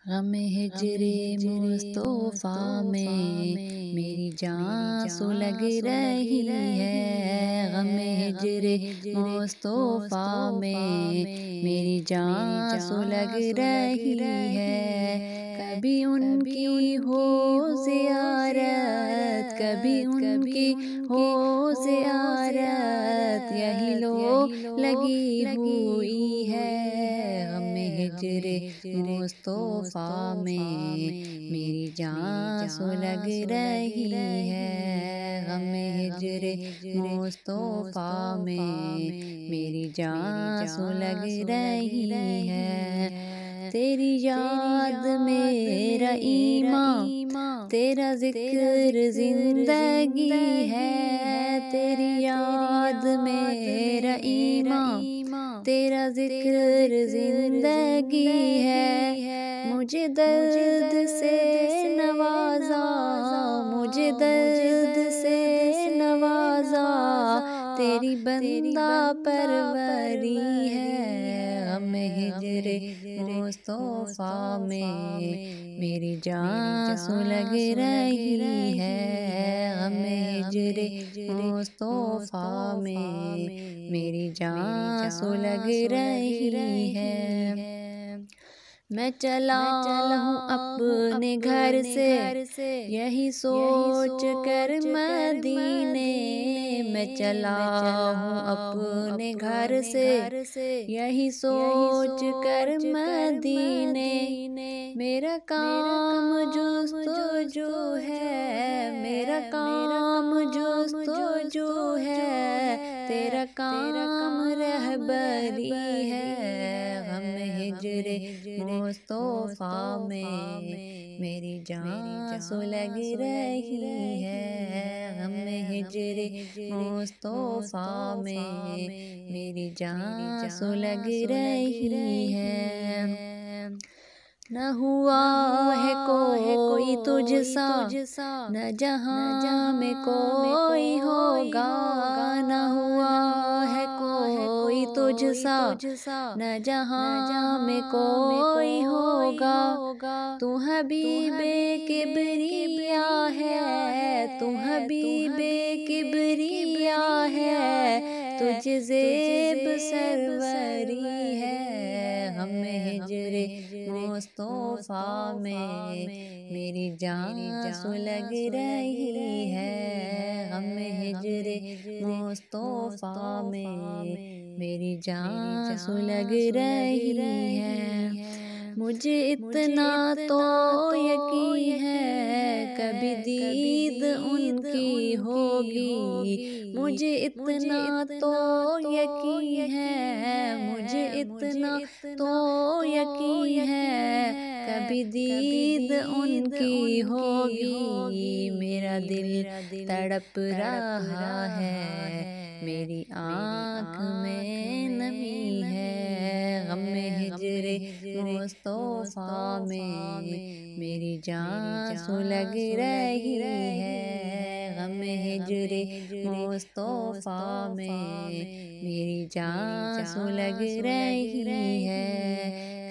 غم ہجر مصطفیٰ میں میری جان سلگ رہی ہے، غم ہجر مصطفیٰ میں میری جان سلگ رہی ہے۔ کبھی ان کی ہو زیارت، کبھی ان کی ہو زیارت، یہی لو لگی ہوئی ہے۔ غم ہجر مصطفیٰ میں میری جان سلگ رہی ہے، غم ہجر مصطفیٰ میں میری جان سلگ رہی ہے۔ تیری یاد میرا ایمان، تیرا ذکر زندگی ہے، تیری یاد میرا ایمان، تیرا ذکر زندگی ہے۔ مجھے درد سے نوازا، مجھے درد سے نوازا، تیری بندہ پروری ہے۔ غم ہجر مصطفیٰ میں میری جان سلگ رہی ہے، غم ہجر مصطفیٰ میں میری جان سلگ رہی ہے۔ میں چلا ہوں اپنے گھر سے یہی سوچ کر مدینے، میں چلا ہوں اپنے گھر سے یہی سوچ کر مدینے۔ میرا کام جستجو ہے، میرا کام جستجو ہے، تیرا کام رہبری ہے۔ غم ہجر مصطفیٰ میں میری جان سلگ رہی ہے، غم ہجر مصطفیٰ میں میری جان سلگ رہی ہے۔ نہ ہوا ہے کوئی تجھ سا، نہ جہاں میں کوئی ہوگا، نہ ہوا ہے کوئی تجھ سا، نہ جہاں میں کوئی ہوگا۔ تو حبیب کبریا ہے، تو حبیب کبریا ہے، تجھ زیب سروری ہے۔ غم ہجر مصطفیٰ میں میری جان سلگ رہی ہے، غم ہجر مصطفیٰ میں میری جان سلگ رہی ہے۔ مجھے اتنا تو یقین ہے کبھی دید ان کی ہوگی، مجھے اتنا تو یقین ہے، مجھے اتنا تو یقین ہے کبھی دید ان کی ہوگی۔ میرا دل تڑپ رہا ہے، میری آنکھ میں نمی ہے، غم ہجر مصطفیٰ میں میری جان سلگ رہی ہے، غم ہجر مصطفیٰ میں میری جان سلگ رہی ہے۔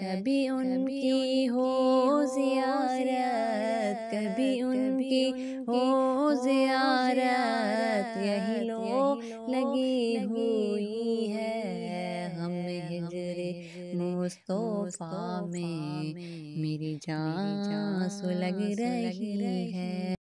کبھی ان کی ہو زیارت، کبھی ان کی ہو زیارت، یہی لو لگی ہوئی ہے۔ غم ہجر مصطفیٰ میں میری جان سلگ رہی ہے۔